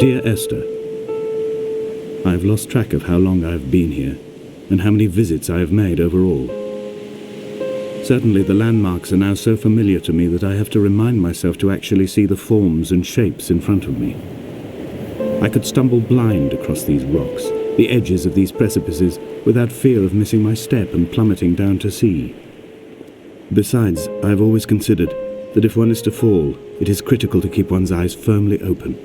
Dear Esther, I have lost track of how long I have been here and how many visits I have made overall. Certainly the landmarks are now so familiar to me that I have to remind myself to actually see the forms and shapes in front of me. I could stumble blind across these rocks, the edges of these precipices, without fear of missing my step and plummeting down to sea. Besides, I have always considered that if one is to fall, it is critical to keep one's eyes firmly open.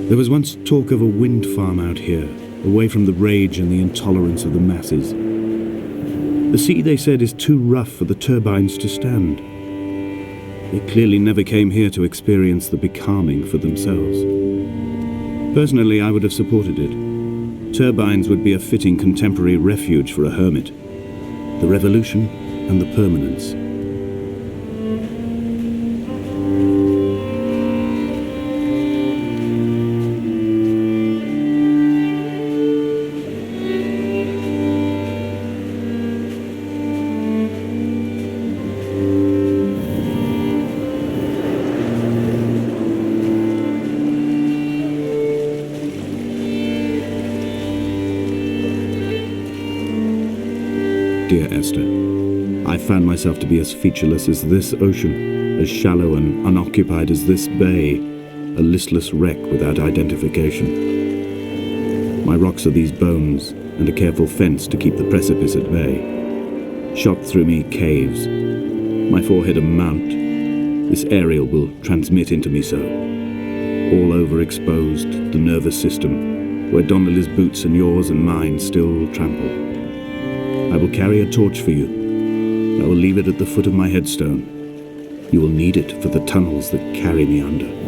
There was once talk of a wind farm out here, away from the rage and the intolerance of the masses. The sea, they said, is too rough for the turbines to stand. They clearly never came here to experience the becalming for themselves. Personally, I would have supported it. Turbines would be a fitting contemporary refuge for a hermit. The revolution and the permanence. Dear Esther, I found myself to be as featureless as this ocean, as shallow and unoccupied as this bay, a listless wreck without identification. My rocks are these bones, and a careful fence to keep the precipice at bay. Shot through me caves, my forehead a mount. This aerial will transmit into me so. All overexposed, the nervous system, where Donnelly's boots and yours and mine still trample. I will carry a torch for you. I will leave it at the foot of my headstone. You will need it for the tunnels that carry me under.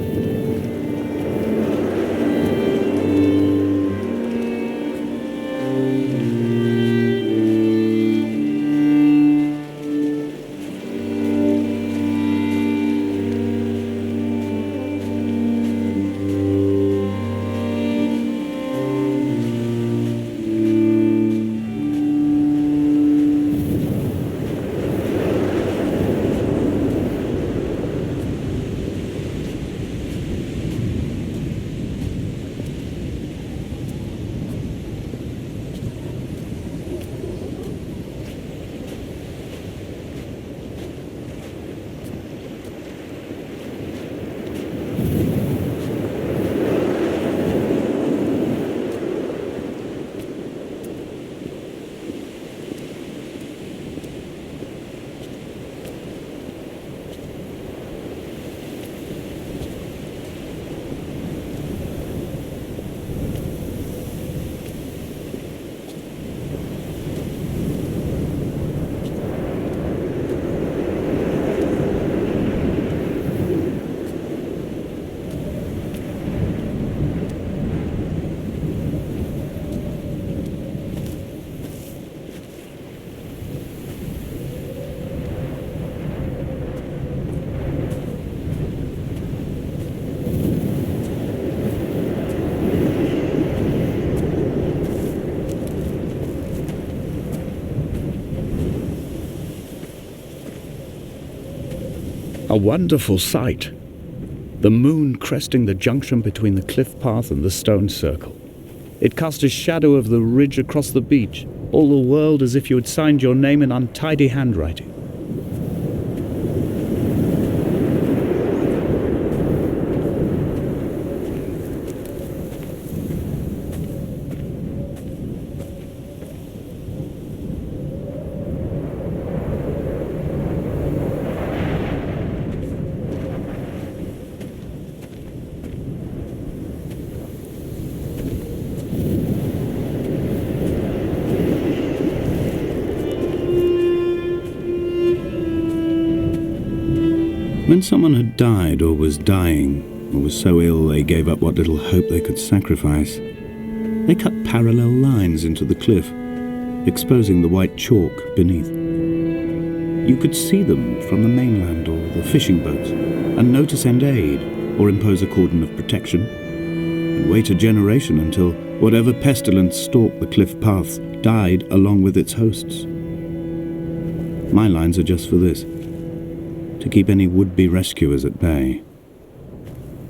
A wonderful sight. The moon cresting the junction between the cliff path and the stone circle. It cast a shadow of the ridge across the beach, all the world as if you had signed your name in untidy handwriting. When someone had died or was dying, or was so ill they gave up what little hope they could sacrifice, they cut parallel lines into the cliff, exposing the white chalk beneath. You could see them from the mainland or the fishing boats, and know to send aid or impose a cordon of protection, and wait a generation until whatever pestilence stalked the cliff paths died along with its hosts. My lines are just for this: to keep any would-be rescuers at bay.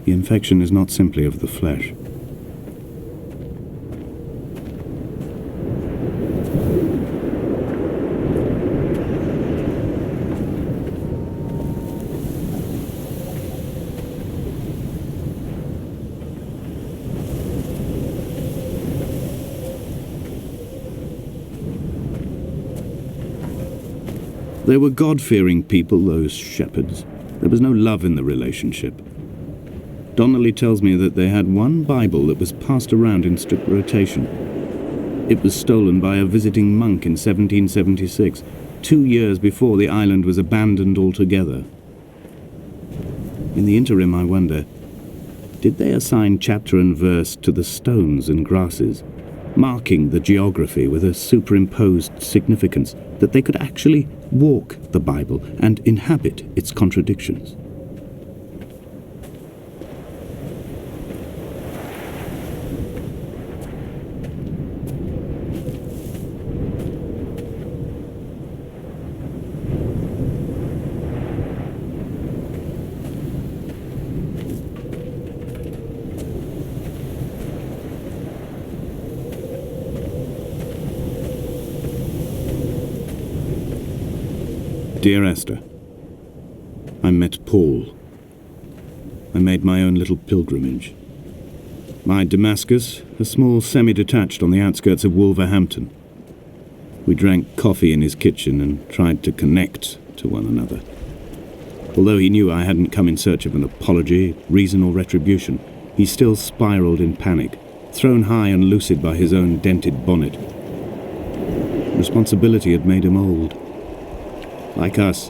The infection is not simply of the flesh. They were God-fearing people, those shepherds. There was no love in the relationship. Donnelly tells me that they had one Bible that was passed around in strict rotation. It was stolen by a visiting monk in 1776, 2 years before the island was abandoned altogether. In the interim, I wonder, did they assign chapter and verse to the stones and grasses, marking the geography with a superimposed significance that they could actually walk the Bible and inhabit its contradictions? Dear Esther, I met Paul. I made my own little pilgrimage. My Damascus, a small semi-detached on the outskirts of Wolverhampton. We drank coffee in his kitchen and tried to connect to one another. Although he knew I hadn't come in search of an apology, reason or retribution, he still spiraled in panic, thrown high and lucid by his own dented bonnet. Responsibility had made him old. Like us,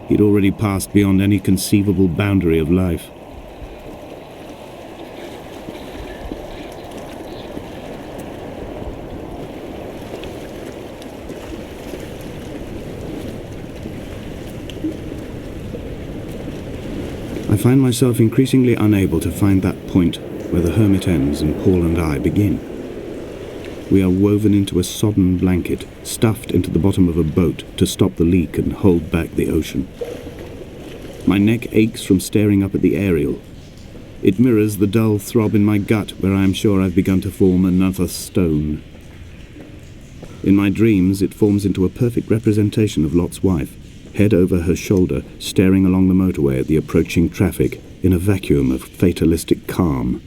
he'd already passed beyond any conceivable boundary of life. I find myself increasingly unable to find that point where the hermit ends and Paul and I begin. We are woven into a sodden blanket, stuffed into the bottom of a boat to stop the leak and hold back the ocean. My neck aches from staring up at the aerial. It mirrors the dull throb in my gut where I am sure I've begun to form another stone. In my dreams, it forms into a perfect representation of Lot's wife, head over her shoulder, staring along the motorway at the approaching traffic in a vacuum of fatalistic calm.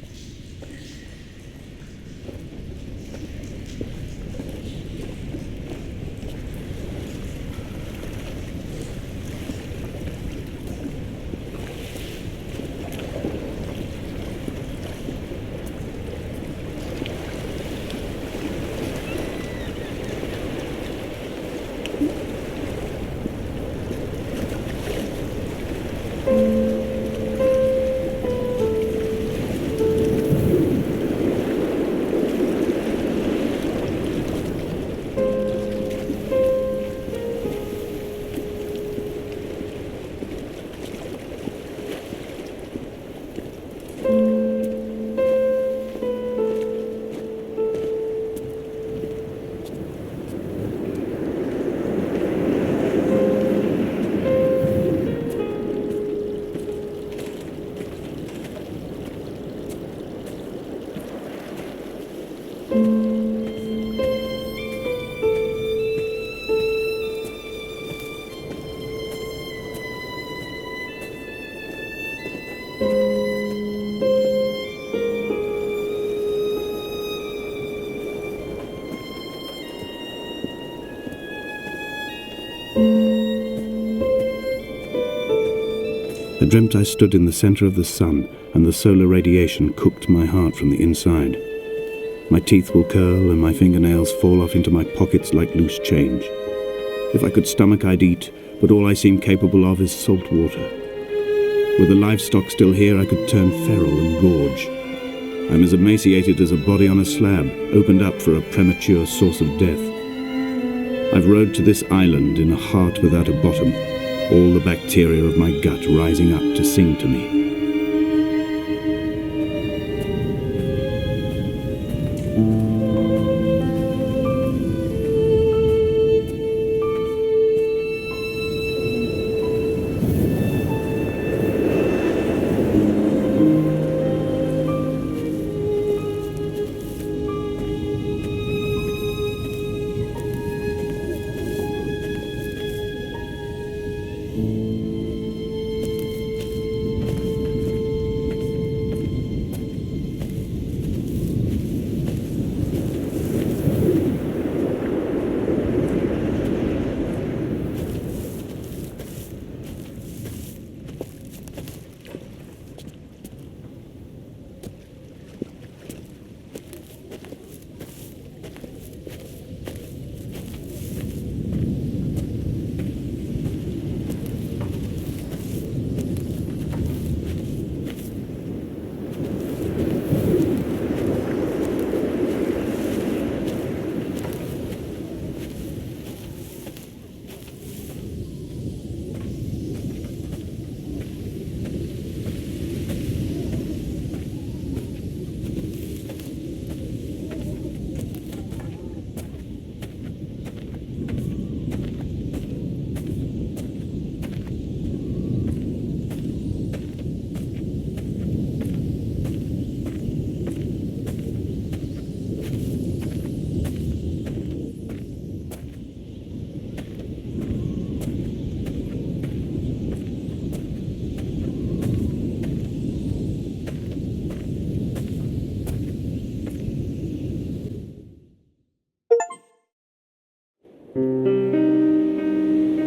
dreamt I stood in the center of the sun, and the solar radiation cooked my heart from the inside. My teeth will curl, and my fingernails fall off into my pockets like loose change. If I could stomach, I'd eat, but all I seem capable of is salt water. With the livestock still here, I could turn feral and gorge. I'm as emaciated as a body on a slab, opened up for a premature source of death. I've rowed to this island in a heart without a bottom, all the bacteria of my gut rising up to sing to me.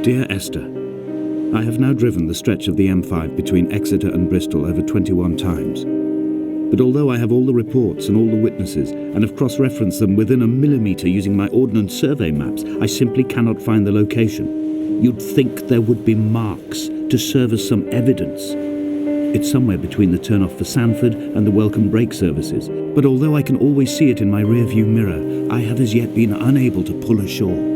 Dear Esther, I have now driven the stretch of the M5 between Exeter and Bristol over 21 times. But although I have all the reports and all the witnesses, and have cross-referenced them within a millimetre using my Ordnance Survey maps, I simply cannot find the location. You'd think there would be marks to serve as some evidence. It's somewhere between the turn-off for Sanford and the welcome brake services, but although I can always see it in my rear-view mirror, I have as yet been unable to pull ashore.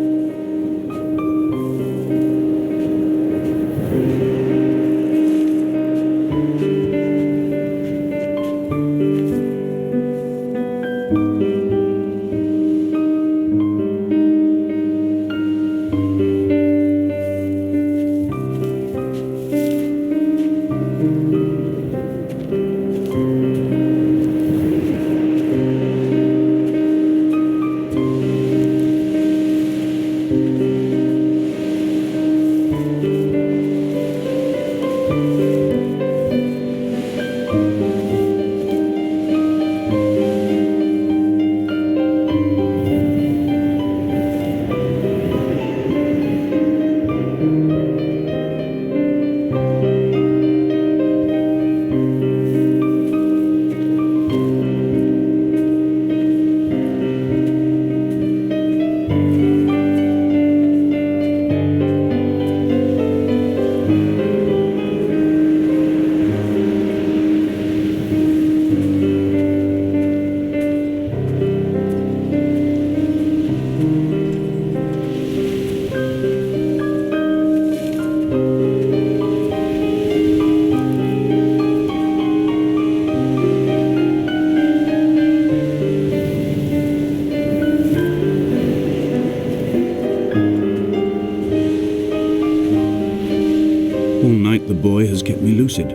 The boy has kept me lucid.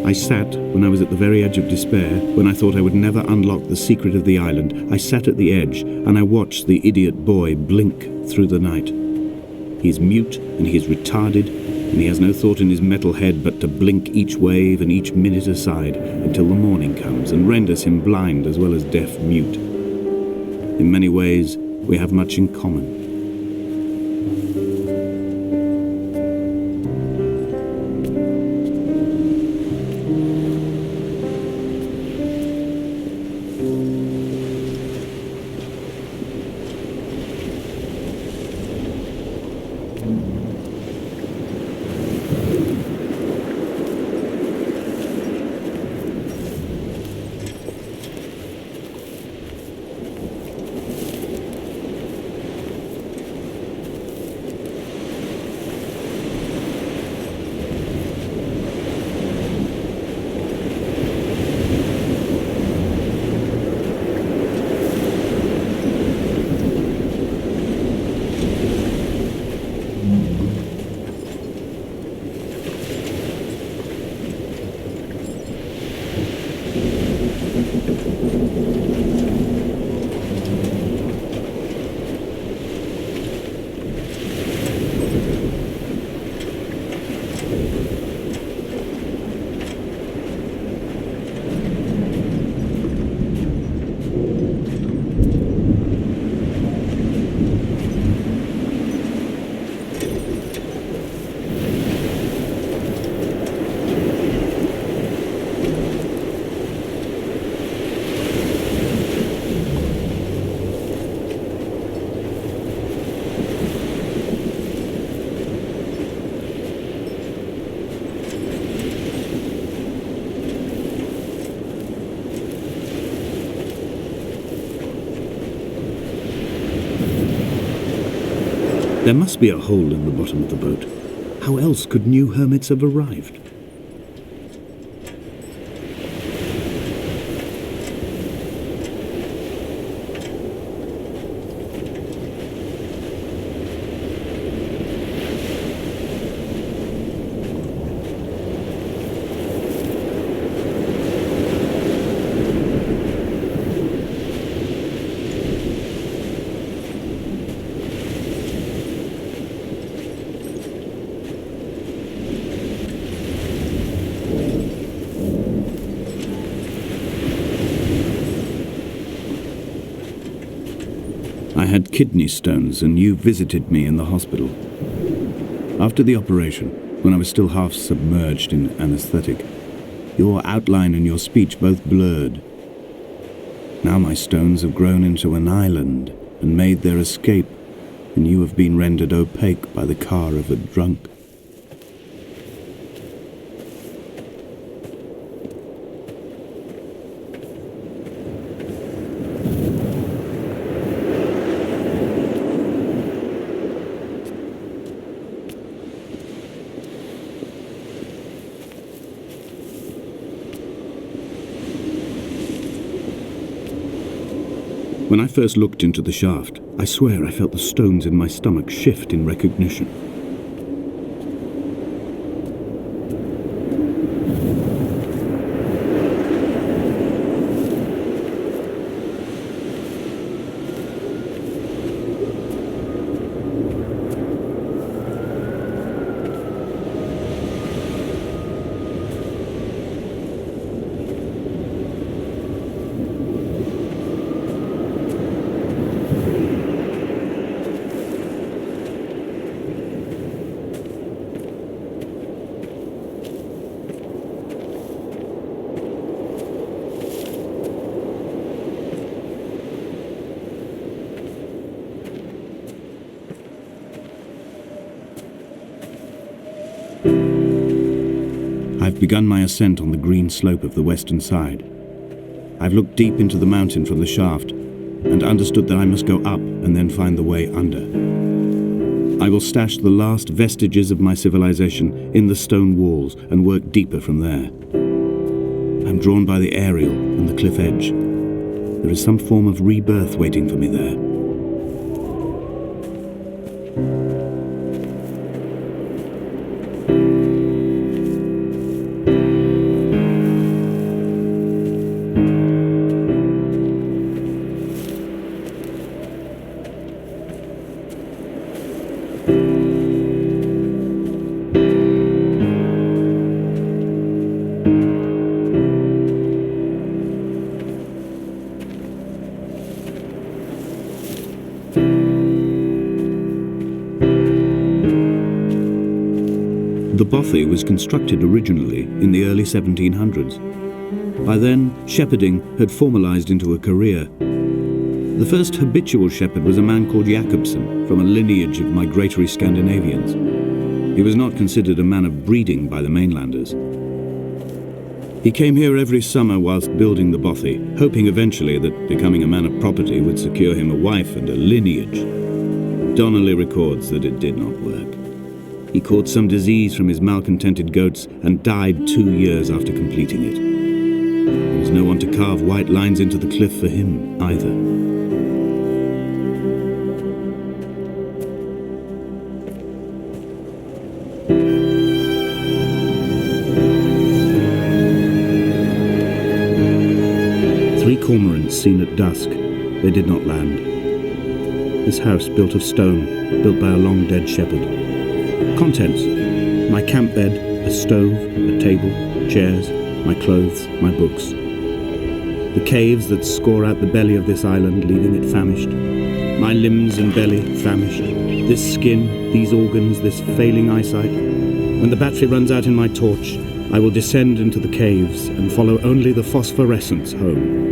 I sat, when I was at the very edge of despair, when I thought I would never unlock the secret of the island, I sat at the edge and I watched the idiot boy blink through the night. He's mute and he is retarded, and he has no thought in his metal head but to blink each wave and each minute aside until the morning comes and renders him blind as well as deaf-mute. In many ways, we have much in common. There must be a hole in the bottom of the boat. How else could new hermits have arrived? I had kidney stones, and you visited me in the hospital. After the operation, when I was still half submerged in anesthetic, your outline and your speech both blurred. Now my stones have grown into an island and made their escape, and you have been rendered opaque by the car of a drunk. When I first looked into the shaft, I swear I felt the stones in my stomach shift in recognition. I've begun my ascent on the green slope of the western side. I've looked deep into the mountain from the shaft and understood that I must go up and then find the way under. I will stash the last vestiges of my civilization in the stone walls and work deeper from there. I'm drawn by the aerial and the cliff edge. There is some form of rebirth waiting for me there. The bothy was constructed originally in the early 1700s. By then, shepherding had formalized into a career. The first habitual shepherd was a man called Jacobsen, from a lineage of migratory Scandinavians. He was not considered a man of breeding by the mainlanders. He came here every summer whilst building the bothy, hoping eventually that becoming a man of property would secure him a wife and a lineage. Donnelly records that it did not work. He caught some disease from his malcontented goats and died 2 years after completing it. There was no one to carve white lines into the cliff for him either. Three cormorants seen at dusk. They did not land. This house built of stone, built by a long-dead shepherd. Contents: my camp bed, a stove, a table, chairs, my clothes, my books. The caves that score out the belly of this island, leaving it famished. My limbs and belly famished. This skin, these organs, this failing eyesight. When the battery runs out in my torch, I will descend into the caves and follow only the phosphorescence home.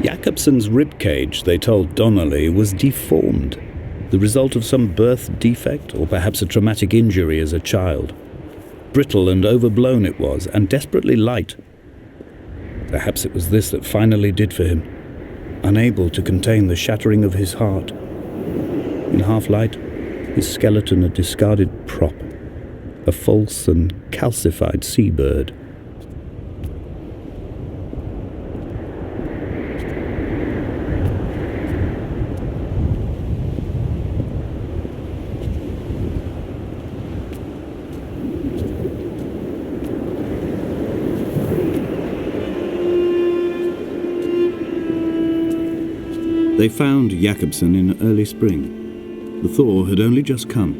Jacobson's ribcage, they told Donnelly, was deformed, the result of some birth defect or perhaps a traumatic injury as a child. Brittle and overblown it was, and desperately light. Perhaps it was this that finally did for him, unable to contain the shattering of his heart. In half-light, his skeleton a discarded prop, a false and calcified seabird. They found Jacobson in early spring. The thaw had only just come.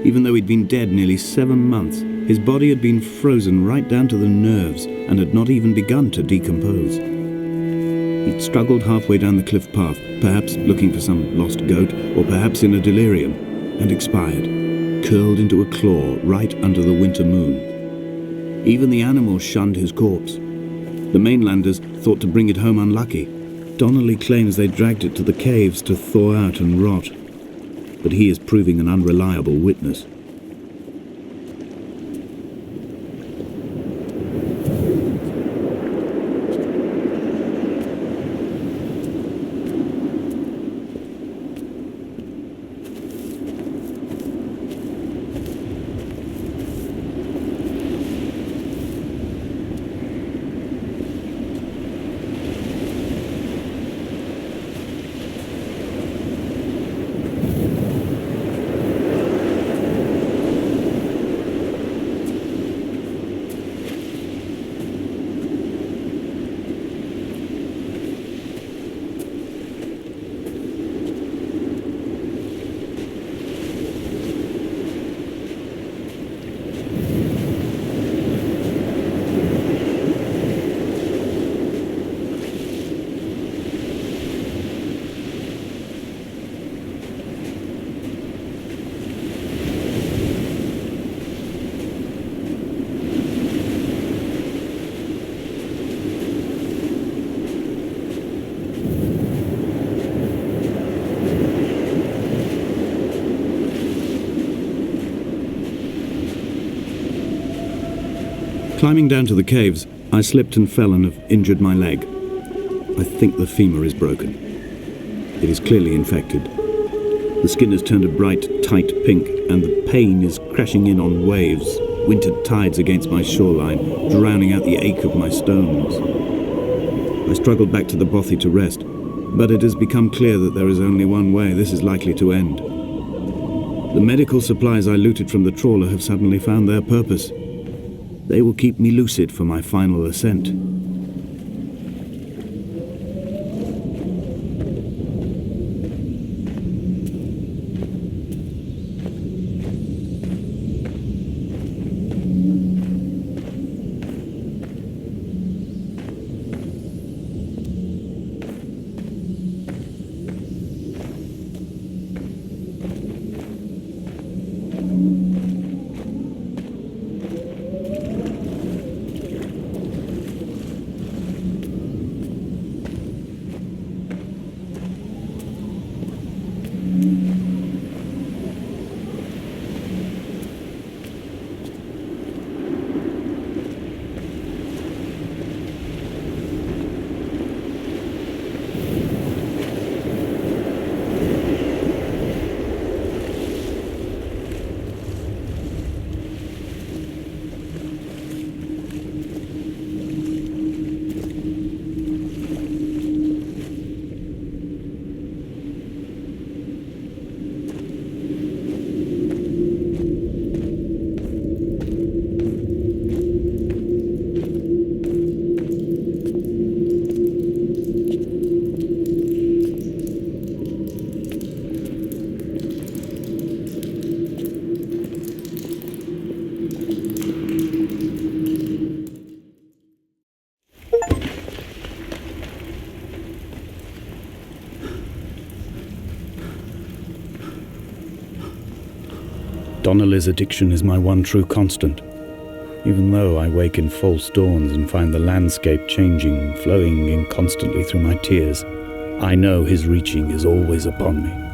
Even though he'd been dead nearly 7 months, his body had been frozen right down to the nerves and had not even begun to decompose. He'd struggled halfway down the cliff path, perhaps looking for some lost goat, or perhaps in a delirium, and expired, curled into a claw right under the winter moon. Even the animals shunned his corpse. The mainlanders thought to bring it home unlucky. Donnelly claims they dragged it to the caves to thaw out and rot, but he is proving an unreliable witness. Climbing down to the caves, I slipped and fell and have injured my leg. I think the femur is broken. It is clearly infected. The skin has turned a bright, tight pink, and the pain is crashing in on waves, winter tides against my shoreline, drowning out the ache of my stones. I struggled back to the bothy to rest, but it has become clear that there is only one way this is likely to end. The medical supplies I looted from the trawler have suddenly found their purpose. They will keep me lucid for my final ascent. Donnelly's addiction is my one true constant. Even though I wake in false dawns and find the landscape changing, flowing inconstantly through my tears, I know his reaching is always upon me.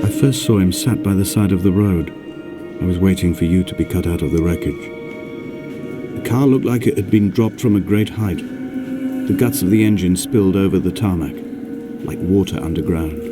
I first saw him sat by the side of the road. I was waiting for you to be cut out of the wreckage. The car looked like it had been dropped from a great height. The guts of the engine spilled over the tarmac, like water underground.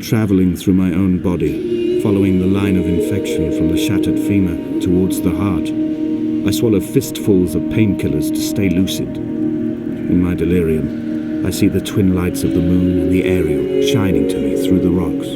travelling through my own body, following the line of infection from the shattered femur towards the heart. I swallow fistfuls of painkillers to stay lucid. In my delirium, I see the twin lights of the moon and the Ariel shining to me through the rocks.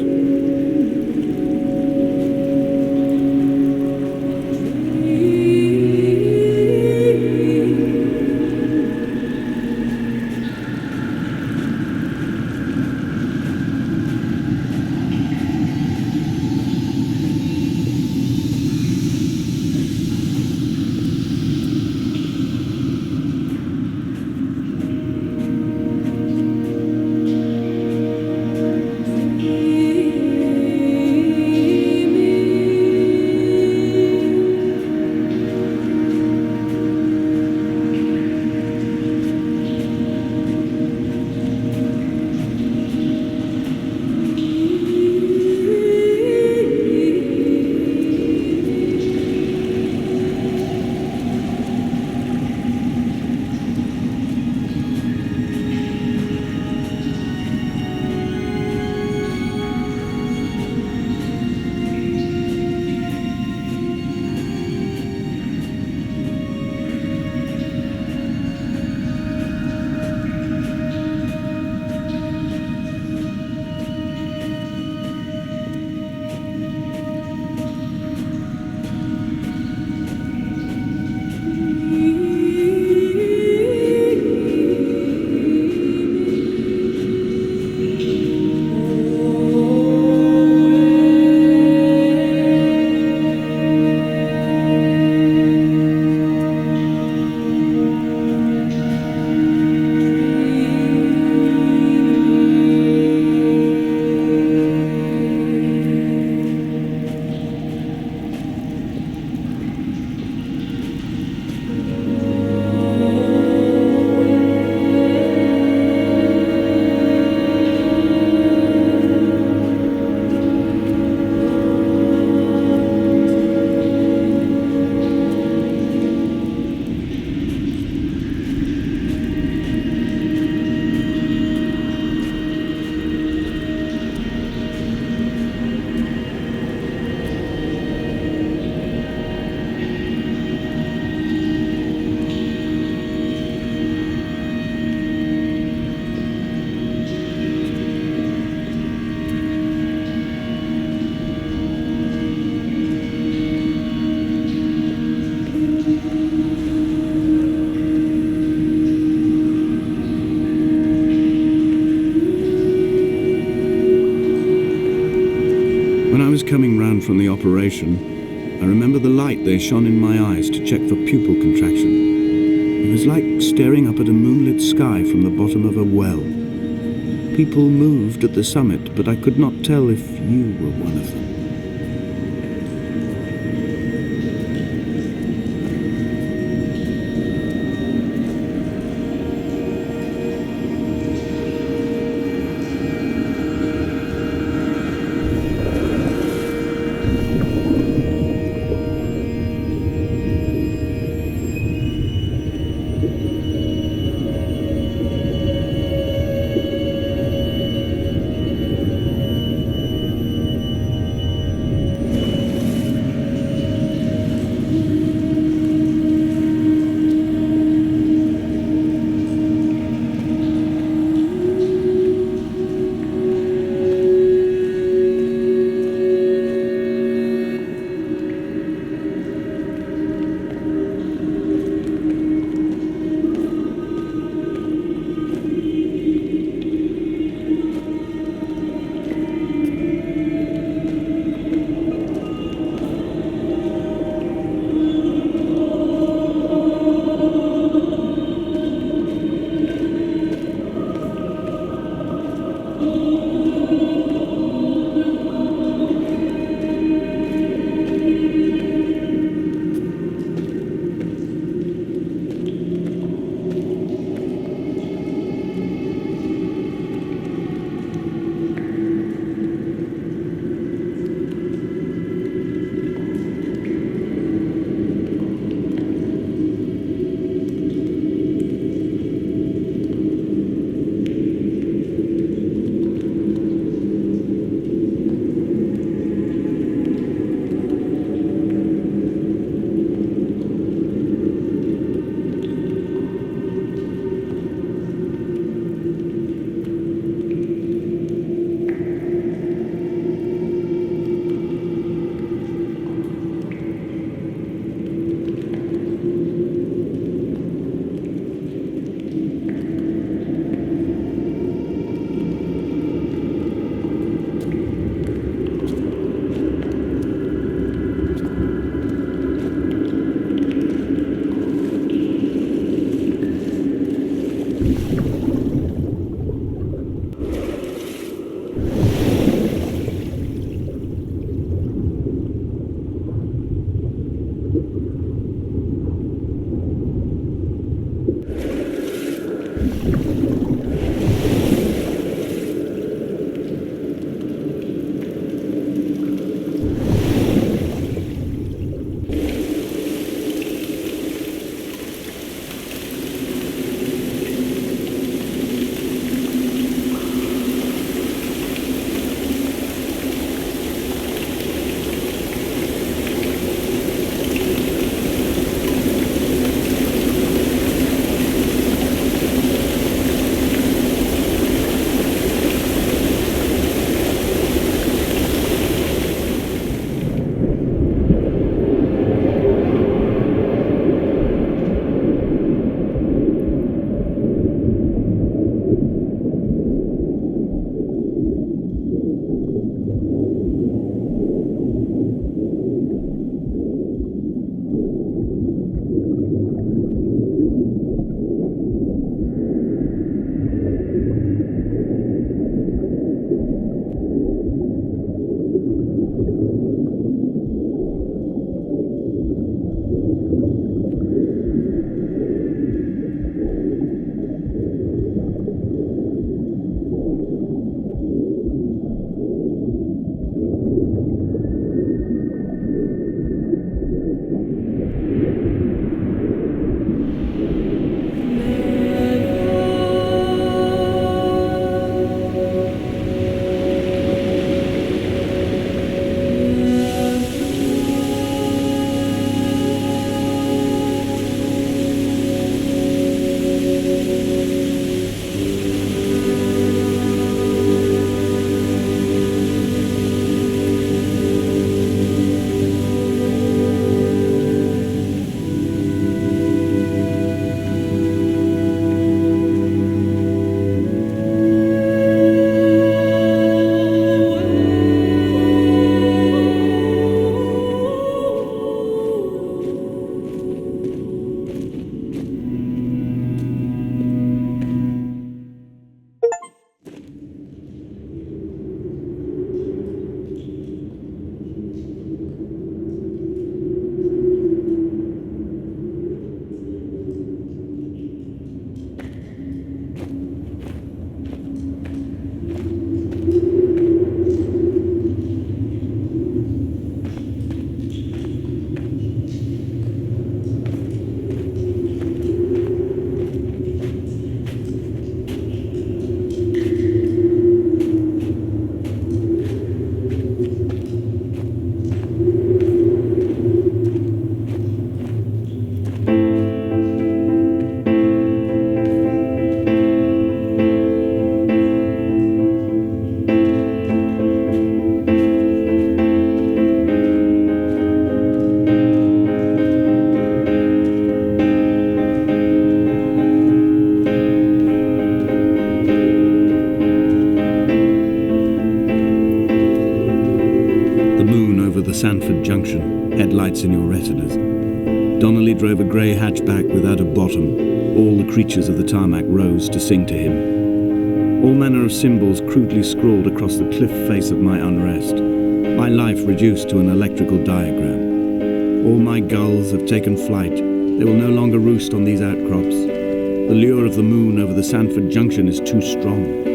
When I was coming round from the operation, I remember the light they shone in my eyes to check for pupil contraction. It was like staring up at a moonlit sky from the bottom of a well. People moved at the summit, but I could not tell if you were one of them. Sanford Junction, headlights in your retinas. Donnelly drove a grey hatchback without a bottom. All the creatures of the tarmac rose to sing to him. All manner of symbols crudely scrawled across the cliff face of my unrest. My life reduced to an electrical diagram. All my gulls have taken flight. They will no longer roost on these outcrops. The lure of the moon over the Sanford Junction is too strong.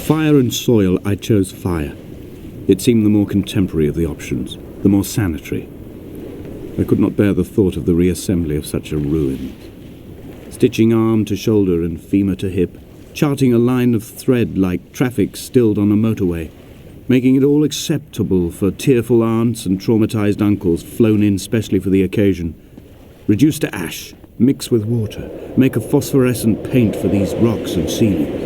fire and soil, I chose fire. It seemed the more contemporary of the options, the more sanitary. I could not bear the thought of the reassembly of such a ruin. Stitching arm to shoulder and femur to hip, charting a line of thread like traffic stilled on a motorway, making it all acceptable for tearful aunts and traumatized uncles flown in specially for the occasion. Reduce to ash, mix with water, make a phosphorescent paint for these rocks and ceilings.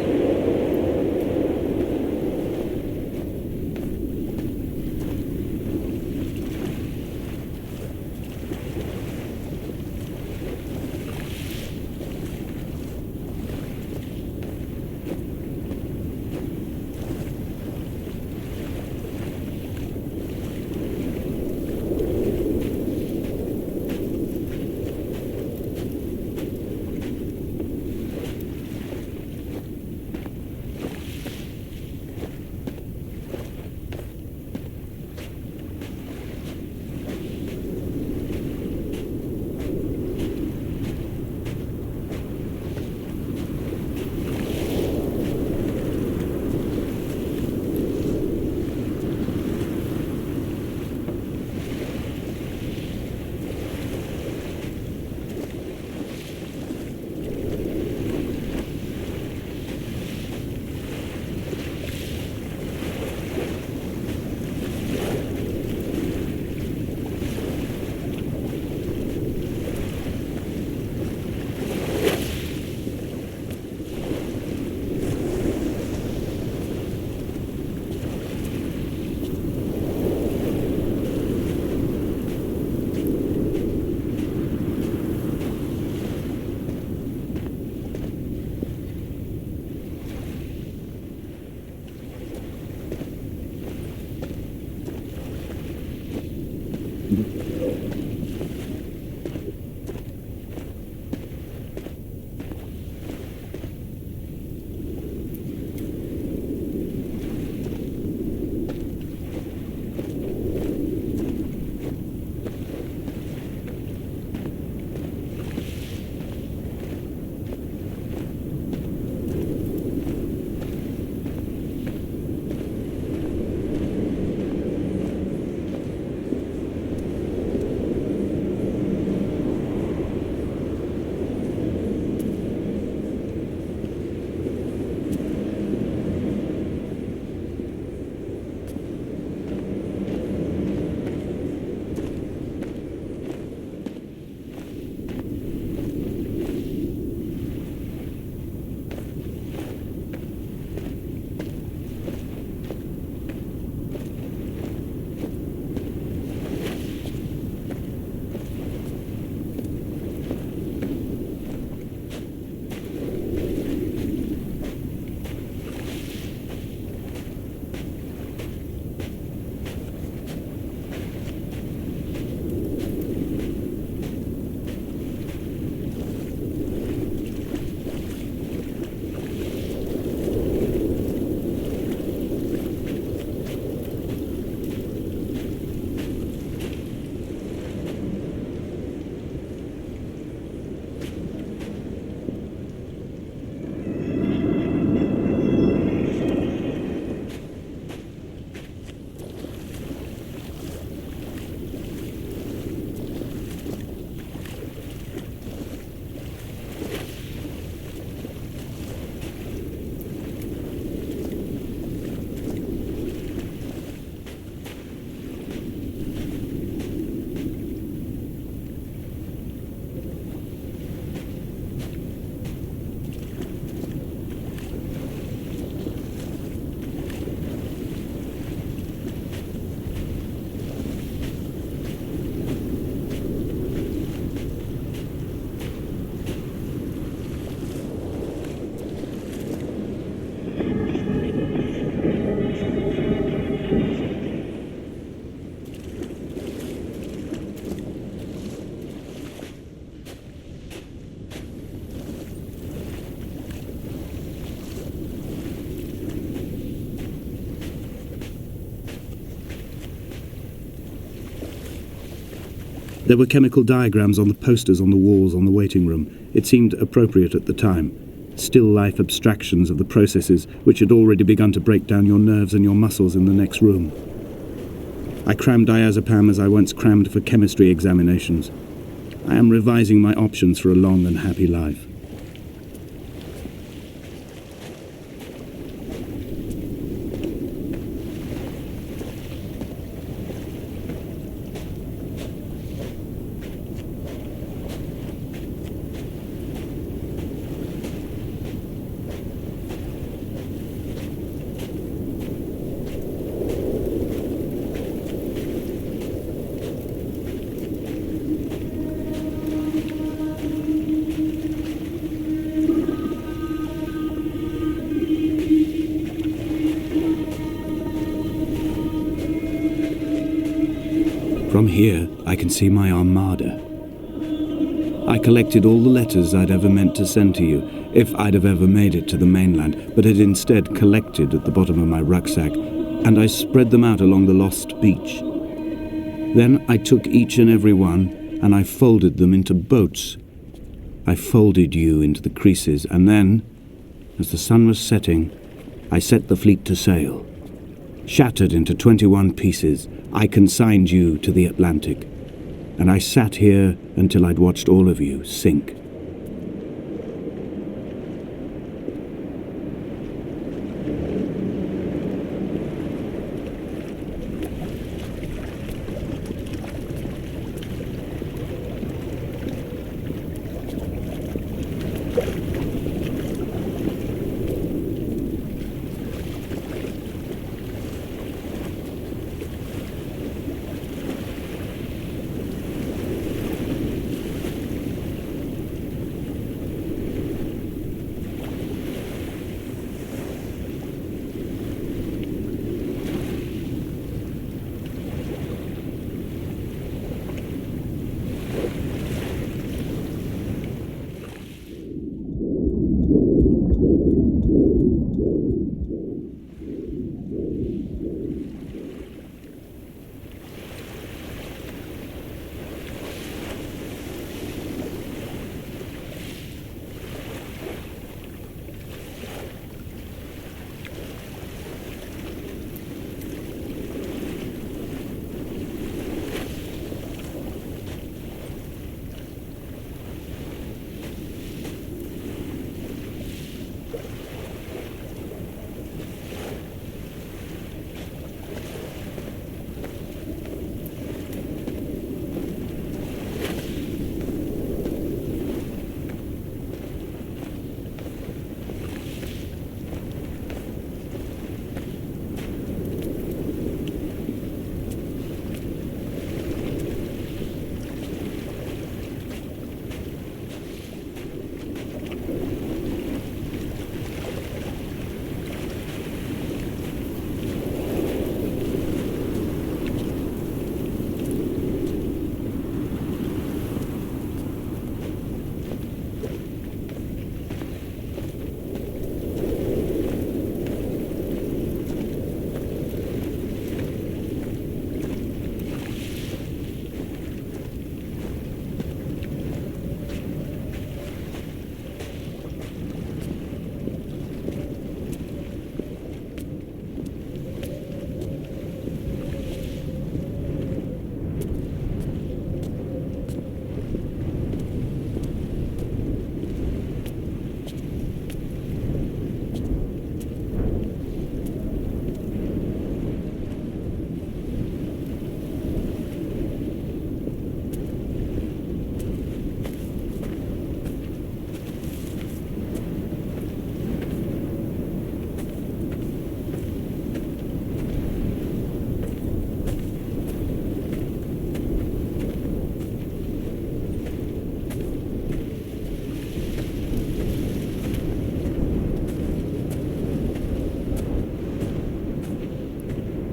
There were chemical diagrams on the posters on the walls on the waiting room. It seemed appropriate at the time. still-life abstractions of the processes which had already begun to break down your nerves and your muscles in the next room. I crammed diazepam as I once crammed for chemistry examinations. I am revising my options for a long and happy life. From here, I can see my armada. I collected all the letters I'd ever meant to send to you, if I'd have ever made it to the mainland, but had instead collected at the bottom of my rucksack, and I spread them out along the lost beach. Then I took each and every one, and I folded them into boats. I folded you into the creases, and then, as the sun was setting, I set the fleet to sail. Shattered into 21 pieces, I consigned you to the Atlantic, and I sat here until I'd watched all of you sink.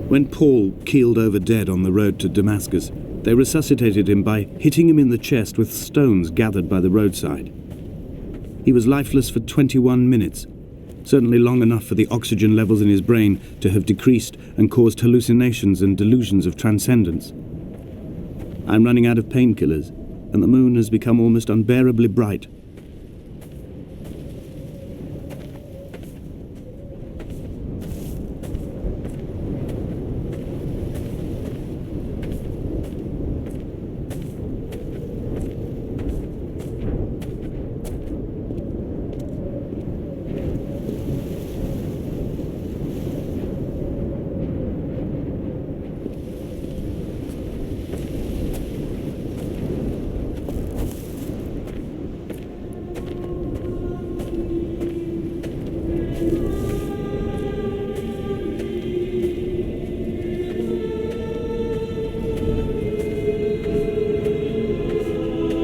When Paul keeled over dead on the road to Damascus, they resuscitated him by hitting him in the chest with stones gathered by the roadside. He was lifeless for 21 minutes, certainly long enough for the oxygen levels in his brain to have decreased and caused hallucinations and delusions of transcendence. I'm running out of painkillers, and the moon has become almost unbearably bright.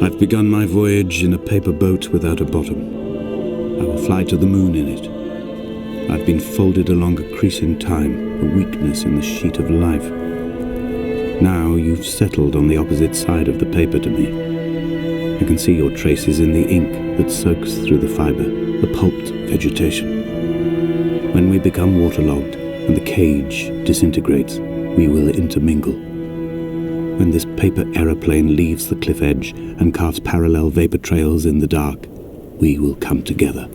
I've begun my voyage in a paper boat without a bottom. I will fly to the moon in it. I've been folded along a crease in time, a weakness in the sheet of life. Now you've settled on the opposite side of the paper to me. I can see your traces in the ink that soaks through the fibre, the pulped vegetation. When we become waterlogged and the cage disintegrates, we will intermingle. When this paper aeroplane leaves the cliff edge and carves parallel vapor trails in the dark, we will come together.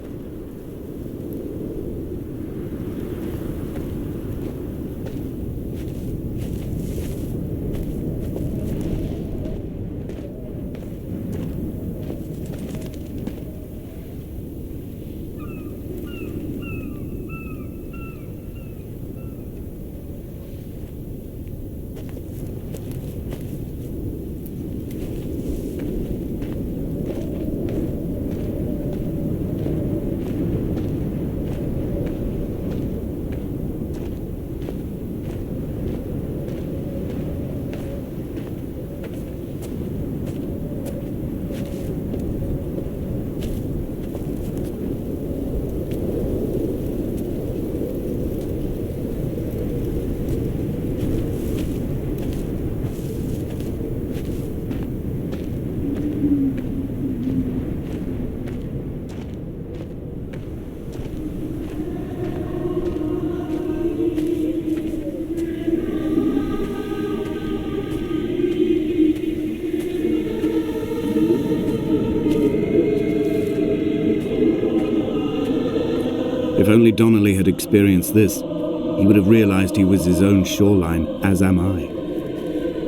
If only Donnelly had experienced this, he would have realized he was his own shoreline, as am I.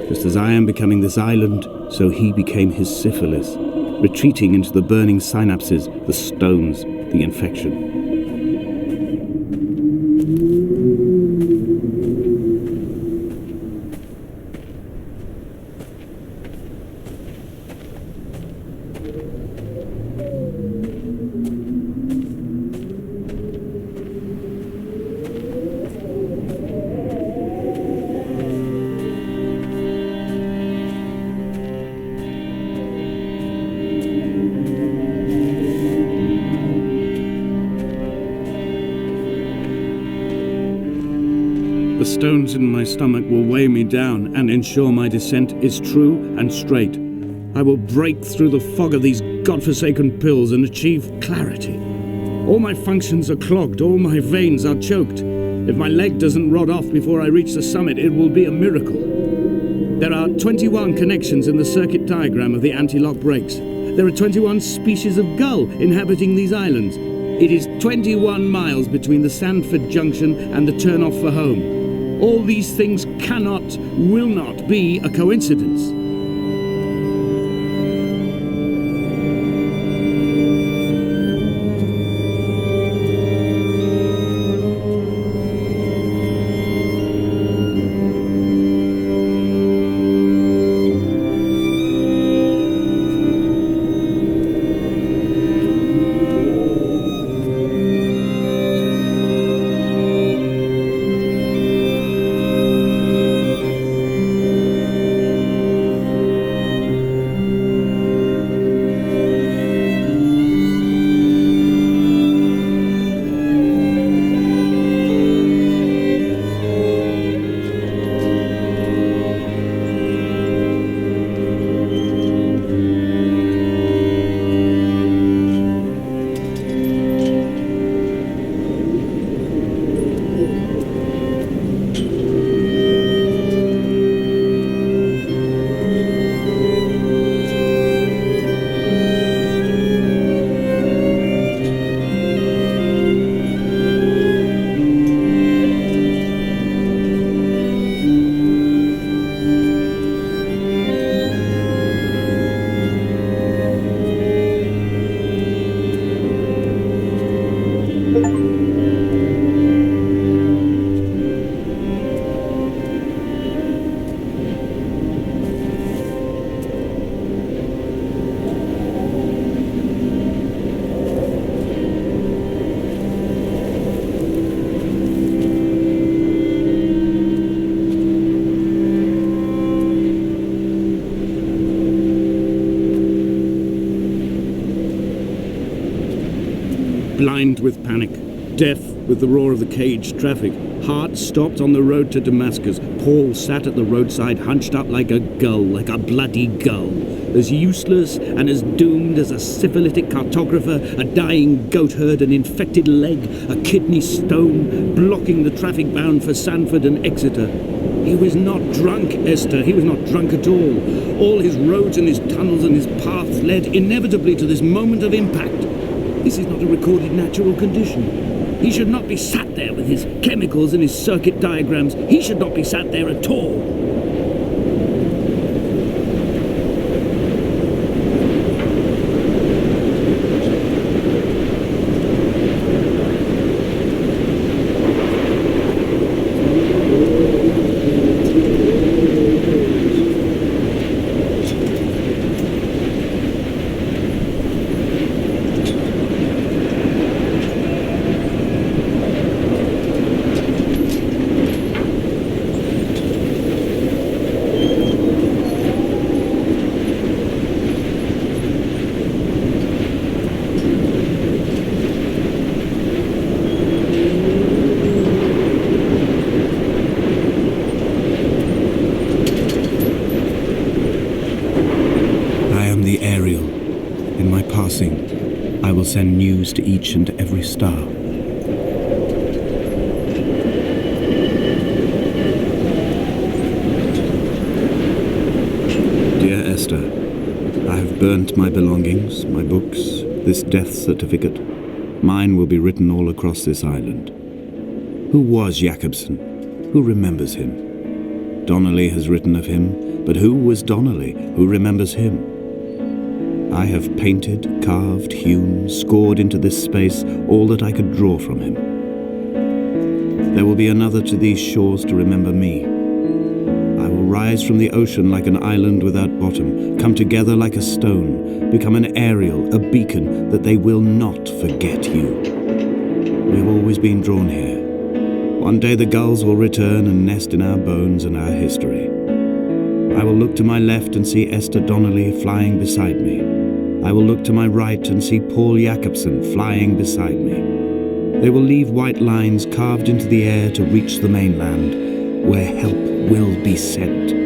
Just as I am becoming this island, so he became his syphilis, retreating into the burning synapses, the stones, the infection. The stones in my stomach will weigh me down and ensure my descent is true and straight. I will break through the fog of these godforsaken pills and achieve clarity. All my functions are clogged, all my veins are choked. If my leg doesn't rot off before I reach the summit, it will be a miracle. There are 21 connections in the circuit diagram of the anti-lock brakes. There are 21 species of gull inhabiting these islands. It is 21 miles between the Sandford Junction and the turn-off for home. All these things cannot, will not be a coincidence. blind with panic, deaf with the roar of the caged traffic, heart stopped on the road to Damascus. Paul sat at the roadside, hunched up like a gull, like a bloody gull, as useless and as doomed as a syphilitic cartographer, a dying goat herd, an infected leg, a kidney stone, blocking the traffic bound for Sanford and Exeter. He was not drunk, Esther. He was not drunk at all. All his roads and his tunnels and his paths led inevitably to this moment of impact. This is not a recorded natural condition. He should not be sat there with his chemicals and his circuit diagrams. He should not be sat there at all. I will send news to each and every star. Dear Esther, I have burnt my belongings, my books, this death certificate. Mine will be written all across this island. Who was Jakobsen? Who remembers him? Donnelly has written of him, but who was Donnelly? Who remembers him? I have painted, carved, hewn, scored into this space all that I could draw from him. There will be another to these shores to remember me. I will rise from the ocean like an island without bottom, come together like a stone, become an aerial, a beacon, that they will not forget you. We have always been drawn here. One day the gulls will return and nest in our bones and our history. I will look to my left and see Esther Donnelly flying beside me. I will look to my right and see Paul Jakobsen flying beside me. They will leave white lines carved into the air to reach the mainland, where help will be sent.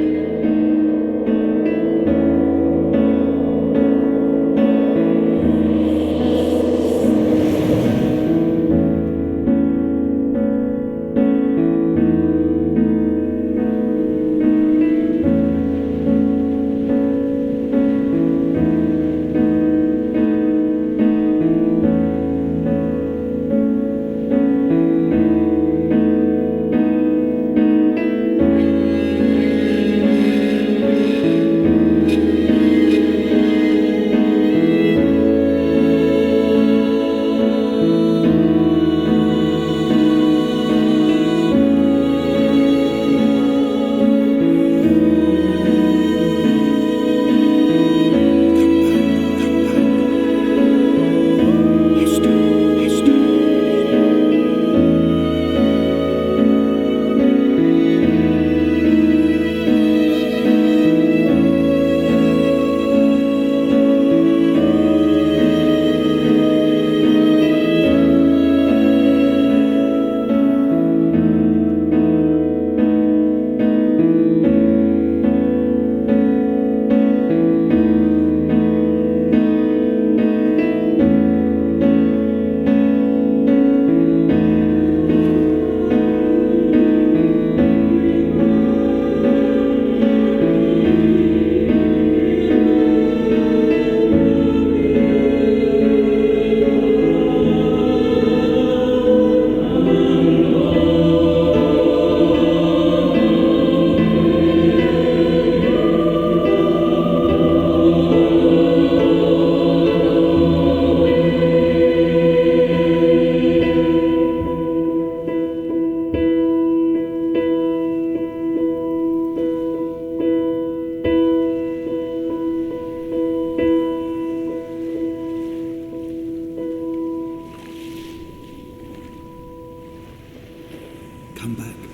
Come back.